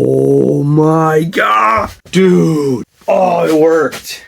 Oh my god, dude. Oh, it worked.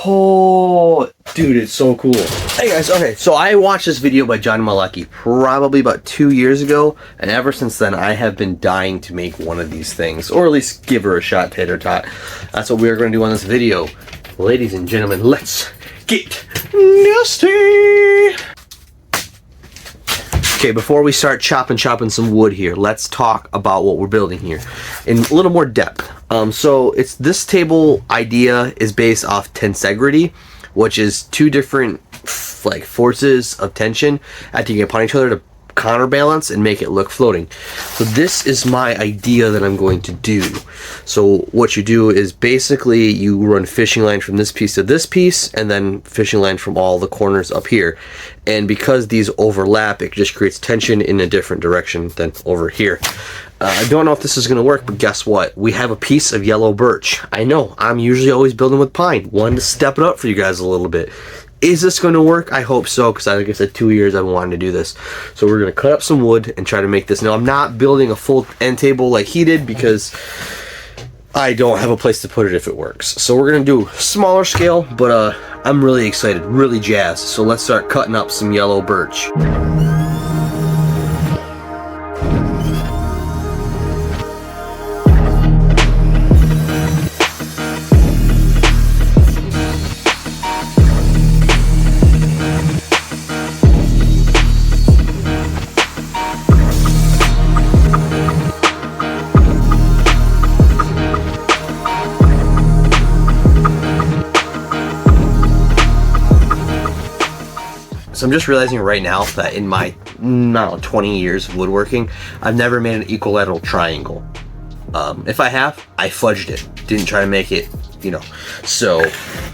Oh, dude, it's so cool. Hey guys, okay, so I watched this video by John Malecki probably about 2 years ago, and ever since then I have been dying to make one of these things, or at least give her a shot, tater tot. That's what we're going to do on this video. Ladies and gentlemen, let's get nasty. Okay, before we start chopping some wood here, let's talk about what we're building here in a little more depth. So this table idea is based off tensegrity, which is two different forces of tension acting upon each other to counterbalance and make it look floating. So this is my idea that I'm going to do. So what you do is basically you run fishing line from this piece to this piece, and then fishing line from all the corners up here. And because these overlap, it just creates tension in a different direction than over here. I don't know if this is going to work, but guess what? We have a piece of yellow birch. I know, I'm usually always building with pine. Wanted to step it up for you guys a little bit. Is this going to work? I hope so, because like I said, 2 years I've been wanting to do this. So we're going to cut up some wood and try to make this. Now, I'm not building a full end table like he did because I don't have a place to put it if it works. So we're going to do smaller scale, but I'm really excited, really jazzed. So let's start cutting up some yellow birch. So I'm just realizing right now that in my 20 years of woodworking, I've never made an equilateral triangle. If I have, I fudged it. Didn't try to make it, you know. So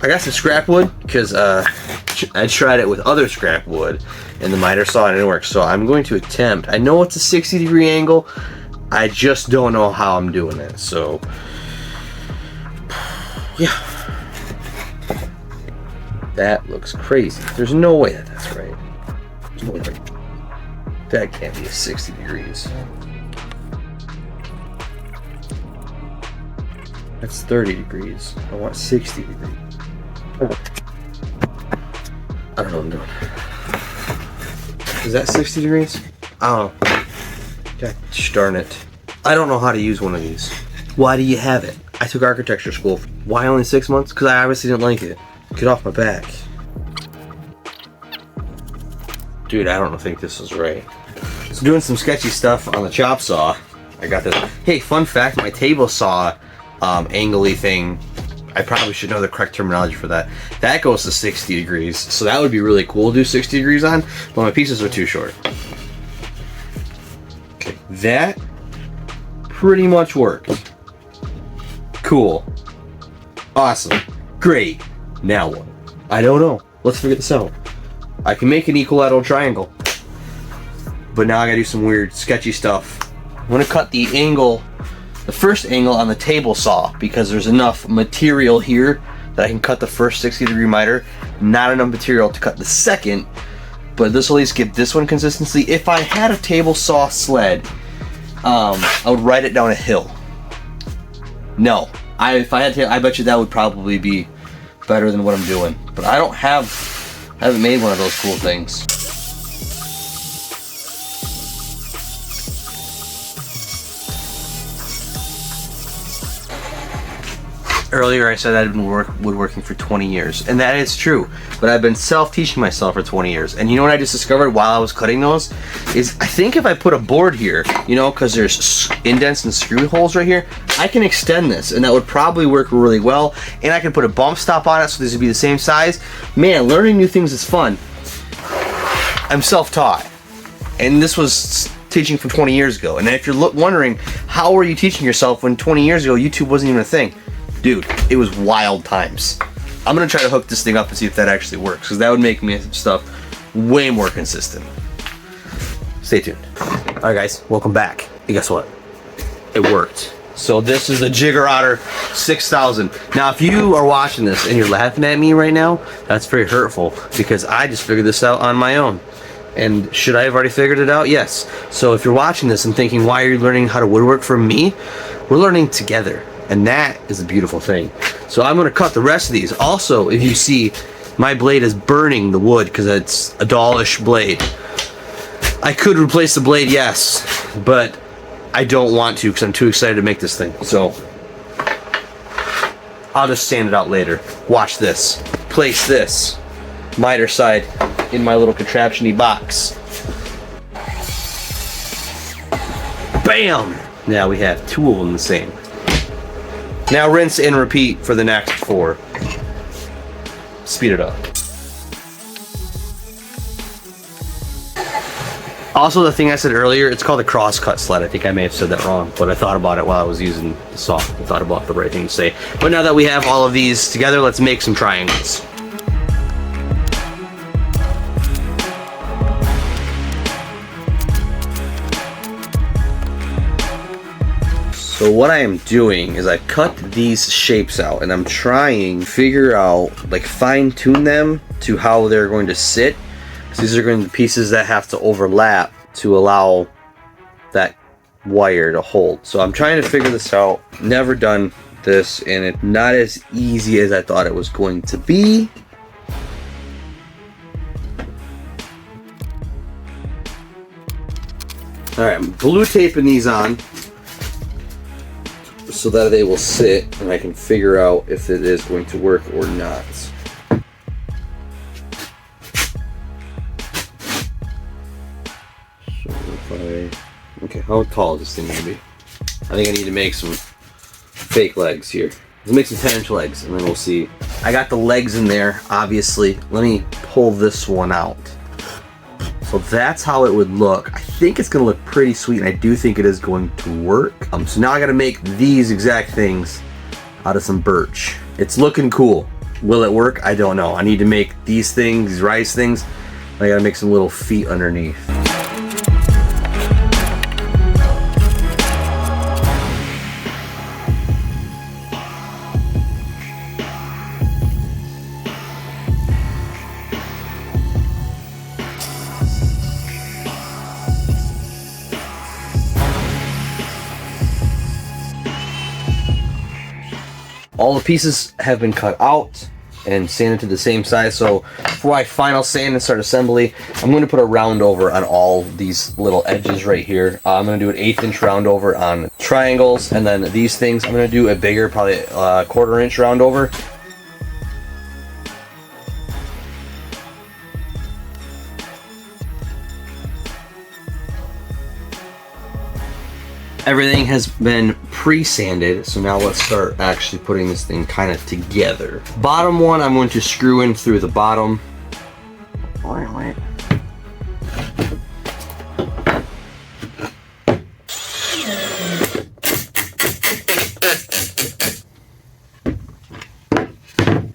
I got some scrap wood because I tried it with other scrap wood and the miter saw it and it works. So I'm going to attempt. I know it's a 60-degree angle. I just don't know how I'm doing it. So yeah. That looks crazy. There's no way that's right. There's no way that can't be a 60 degrees. That's 30 degrees. I want 60 degrees. I don't know what I'm doing. Is that 60 degrees? I don't know. God darn it. I don't know how to use one of these. Why do you have it? I took architecture school. Why only 6 months? Because I obviously didn't like it. Get off my back. Dude, I don't think this is right. So doing some sketchy stuff on the chop saw. I got this. Hey, fun fact, my table saw angle-y thing. I probably should know the correct terminology for that. That goes to 60 degrees. So that would be really cool to do 60 degrees on, but my pieces are too short. Okay, that pretty much worked. Cool. Awesome. Great. Now what? I don't know. Let's figure this out. I can make an equilateral triangle, but now I gotta do some weird sketchy stuff. I'm gonna cut the angle, the first angle on the table saw, because there's enough material here that I can cut the first 60-degree miter. Not enough material to cut the second, but this will at least give this one consistency. If I had a table saw sled, I would ride it down a hill. No, if I had to, I bet you that would probably be better than what I'm doing, but I haven't made one of those cool things. Earlier I said I'd been woodworking for 20 years, and that is true, but I've been self-teaching myself for 20 years. And you know what I just discovered while I was cutting those? Is I think if I put a board here, you know, because there's indents and screw holes right here, I can extend this, and that would probably work really well. And I can put a bump stop on it so these would be the same size. Man, learning new things is fun. I'm self-taught, and this was teaching from 20 years ago. And if you're wondering, how were you teaching yourself when 20 years ago YouTube wasn't even a thing? Dude, it was wild times. I'm gonna try to hook this thing up and see if that actually works, because that would make me stuff way more consistent. Stay tuned. All right, guys, welcome back. And guess what? It worked. So this is the Jigger Otter 6000. Now, if you are watching this and you're laughing at me right now, that's very hurtful, because I just figured this out on my own. And should I have already figured it out? Yes. So if you're watching this and thinking, why are you learning how to woodwork from me? We're learning together, and that is a beautiful thing. So I'm gonna cut the rest of these. Also, if you see, my blade is burning the wood because it's a dollish blade. I could replace the blade, yes, but I don't want to because I'm too excited to make this thing. So I'll just sand it out later. Watch this. Place this miter side in my little contraption-y box. Bam! Now we have two of them the same. Now rinse and repeat for the next 4. Speed it up. Also, the thing I said earlier, it's called a crosscut sled. I think I may have said that wrong, but I thought about it while I was using the saw. I thought about the right thing to say. But now that we have all of these together, let's make some triangles. So what I am doing is I cut these shapes out, and I'm trying to figure out, like, fine-tune them to how they're going to sit. So these are going to be pieces that have to overlap to allow that wire to hold. So I'm trying to figure this out. Never done this, and it's not as easy as I thought it was going to be. Alright, I'm blue taping these on so that they will sit and I can figure out if it is going to work or not. So if okay, how tall is this thing gonna be? I think I need to make some fake legs here. Let's make some 10-inch legs and then we'll see. I got the legs in there, obviously. Let me pull this one out. So that's how it would look. I think it's gonna look pretty sweet, and I do think it is going to work. So now I gotta make these exact things out of some birch. It's looking cool. Will it work? I don't know. I need to make these things, these rise things. I gotta make some little feet underneath. All the pieces have been cut out and sanded to the same size. So before I final sand and start assembly, I'm going to put a round over on all these little edges right here. I'm going to do an 1/8 inch round over on triangles, and then these things I'm going to do a bigger, probably 1/4 inch round over. Everything has been pre-sanded, so now let's start actually putting this thing kind of together. Bottom one, I'm going to screw in through the bottom.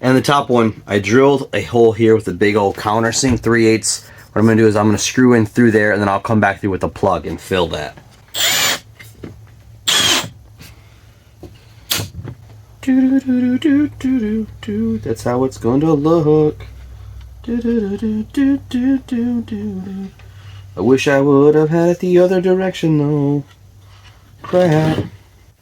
And the top one, I drilled a hole here with a big old countersink, 3/8. What I'm going to do is I'm going to screw in through there, and then I'll come back through with a plug and fill that. That's how it's going to look. I wish I would have had it the other direction though. Crap.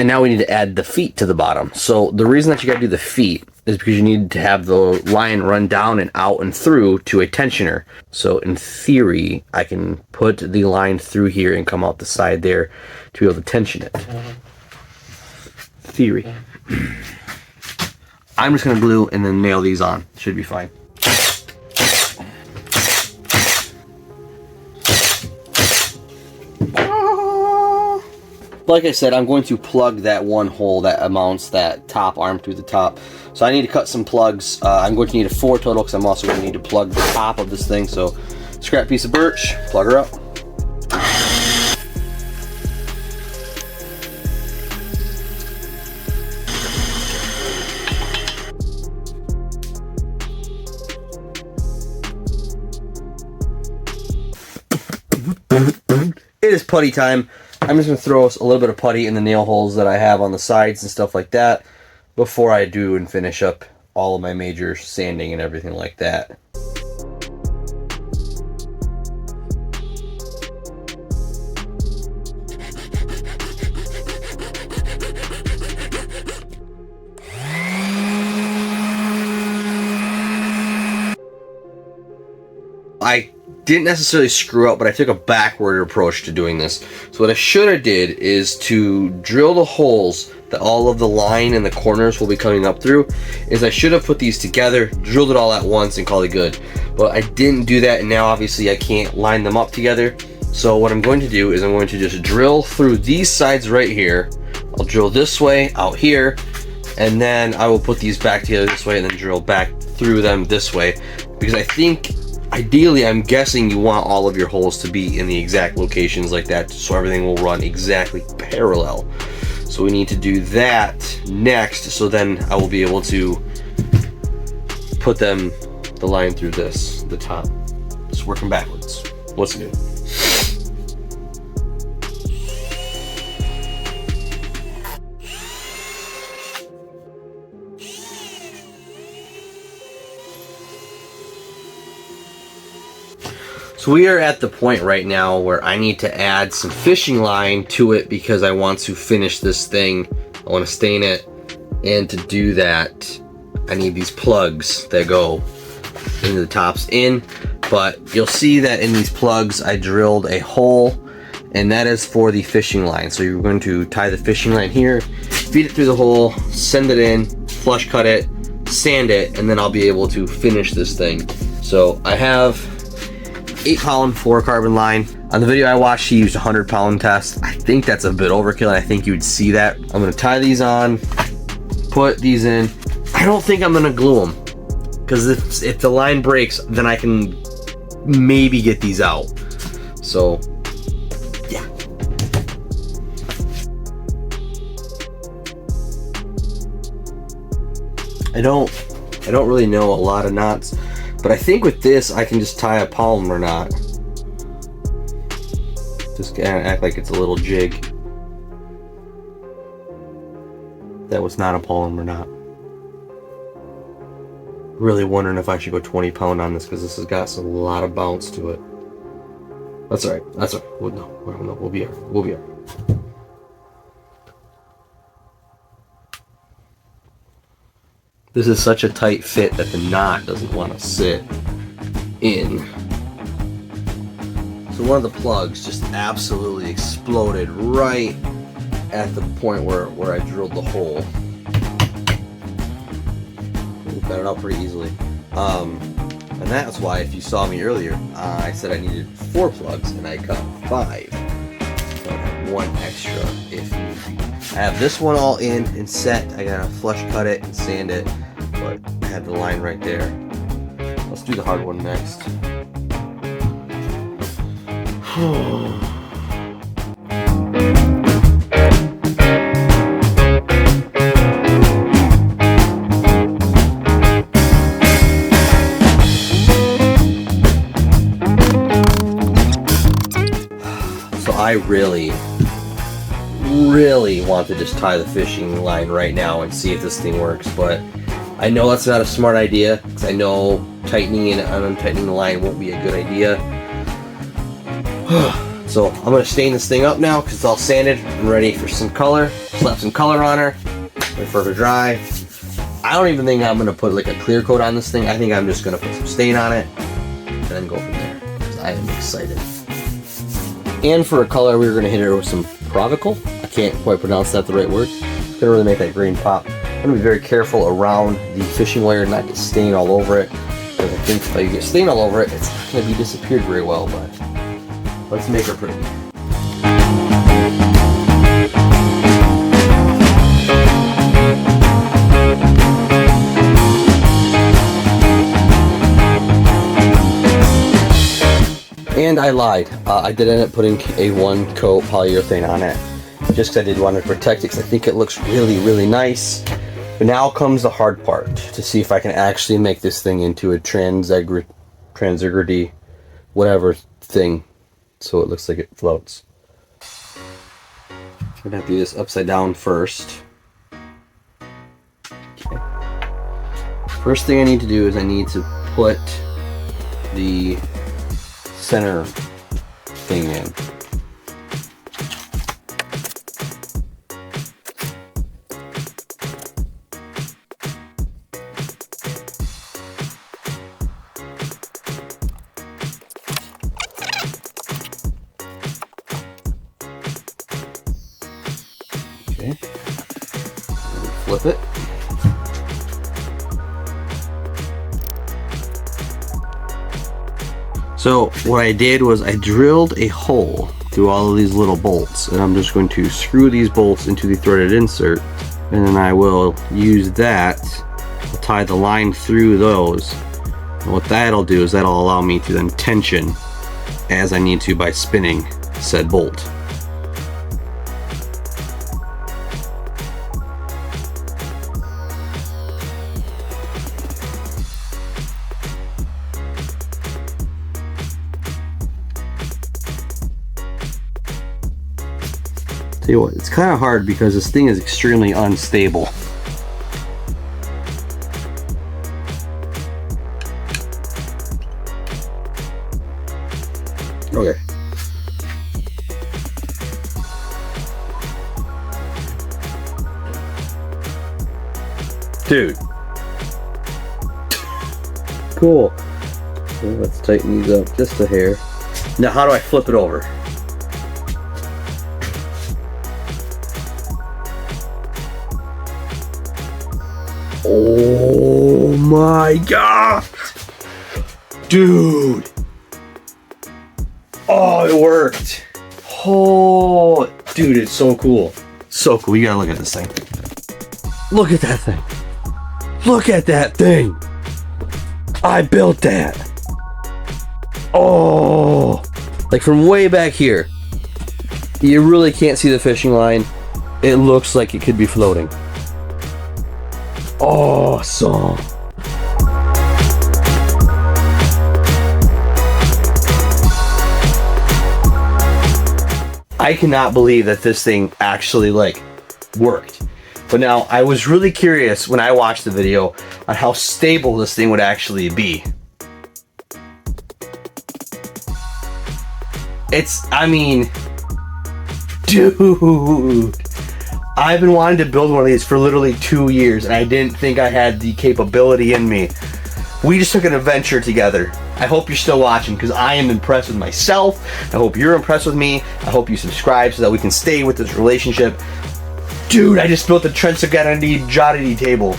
And now we need to add the feet to the bottom. So the reason that you gotta do the feet is because you need to have the line run down and out and through to a tensioner. So in theory, I can put the line through here and come out the side there to be able to tension it. Theory. I'm just gonna glue and then nail these on. Should be fine. Like I said, I'm going to plug that one hole that mounts that top arm through the top. So I need to cut some plugs. I'm going to need 4 total because I'm also going to need to plug the top of this thing. So scrap piece of birch, plug her up. It is putty time. I'm just going to throw a little bit of putty in the nail holes that I have on the sides and stuff like that before I do and finish up all of my major sanding and everything like that. I didn't necessarily screw up, but I took a backward approach to doing this. So what I should have did is to drill the holes that all of the line and the corners will be coming up through, is I should have put these together, drilled it all at once and called it good. But I didn't do that, and now obviously I can't line them up together. So what I'm going to do is I'm going to just drill through these sides right here. I'll drill this way out here, and then I will put these back together this way and then drill back through them this way, because I think ideally, I'm guessing you want all of your holes to be in the exact locations like that, so everything will run exactly parallel. So we need to do that next, so then I will be able to put the line through the top. Just working backwards. What's new? So we are at the point right now where I need to add some fishing line to it because I want to finish this thing. I want to stain it, and to do that I need these plugs that go into the tops in. But you'll see that in these plugs I drilled a hole, and that is for the fishing line. So you're going to tie the fishing line here, feed it through the hole, send it in, flush cut it, sand it, and then I'll be able to finish this thing. So I have 8-pound fluorocarbon line. On the video I watched, he used a 100-pound test. I think that's a bit overkill, and I think you would see that. I'm gonna tie these on, put these in. I don't think I'm gonna glue them, because if the line breaks, then I can maybe get these out. So, yeah. I don't really know a lot of knots. But I think with this, I can just tie a polymer knot. Just kind of act like it's a little jig. That was not a polymer knot. Really wondering if I should go 20-pound on this, because this has got a lot of bounce to it. That's alright. That's alright. We'll be alright. We'll be alright. This is such a tight fit that the knot doesn't want to sit in. So one of the plugs just absolutely exploded right at the point where I drilled the hole. We got it out pretty easily. And that's why, if you saw me earlier, I said I needed 4 plugs and I cut 5. So I have 1 extra if need be. I have this one all in and set. I gotta flush cut it and sand it, but I have the line right there. Let's do the hard one next. So I really want to just tie the fishing line right now and see if this thing works, but I know that's not a smart idea, because I know tightening and untightening the line won't be a good idea. So I'm going to stain this thing up now because it's all sanded and ready for some color. Slap some color on her, wait for her to dry. I don't even think I'm going to put like a clear coat on this thing. I think I'm just going to put some stain on it and then go from there, because I am excited. And for a color, we were going to hit her with some Provical. I can't quite pronounce that the right word. It's gonna really make that green pop. I'm gonna be very careful around the fishing wire and not get stain all over it, because I think if you get stain all over it, it's not gonna be disappeared very well. But let's make her pretty. And I lied. I did end up putting a 1-coat polyurethane on it, just because I did want to protect it, because I think it looks really nice. But now comes the hard part, to see if I can actually make this thing into a transigridity, whatever thing, so it looks like it floats. I'm gonna have to do this upside down first. Okay. First thing I need to do is I need to put the center thing in. flip it. So what I did was I drilled a hole through all of these little bolts, and I'm just going to screw these bolts into the threaded insert, and then I will use that to tie the line through those. And what that'll do is that'll allow me to then tension as I need to by spinning said bolt. Tell you what, it's kind of hard because this thing is extremely unstable. Okay. Dude. Cool. So let's tighten these up just a hair. Now how do I flip it over? Oh my god! Dude! Oh, it worked! Oh, dude, it's so cool. So cool. You gotta look at this thing. Look at that thing. Look at that thing! I built that! Oh! Like from way back here. You really can't see the fishing line. It looks like it could be floating. Awesome. I cannot believe that this thing actually like worked. But now I was really curious when I watched the video on how stable this thing would actually be. I mean, dude. I've been wanting to build one of these for literally 2 years, and I didn't think I had the capability in me. We just took an adventure together. I hope you're still watching, because I am impressed with myself. I hope you're impressed with me. I hope you subscribe so that we can stay with this relationship. Dude, I just built the Trent Serenity table.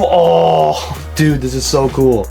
Oh, dude, this is so cool.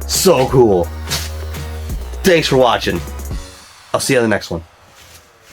So cool. Thanks for watching. I'll see you on the next one.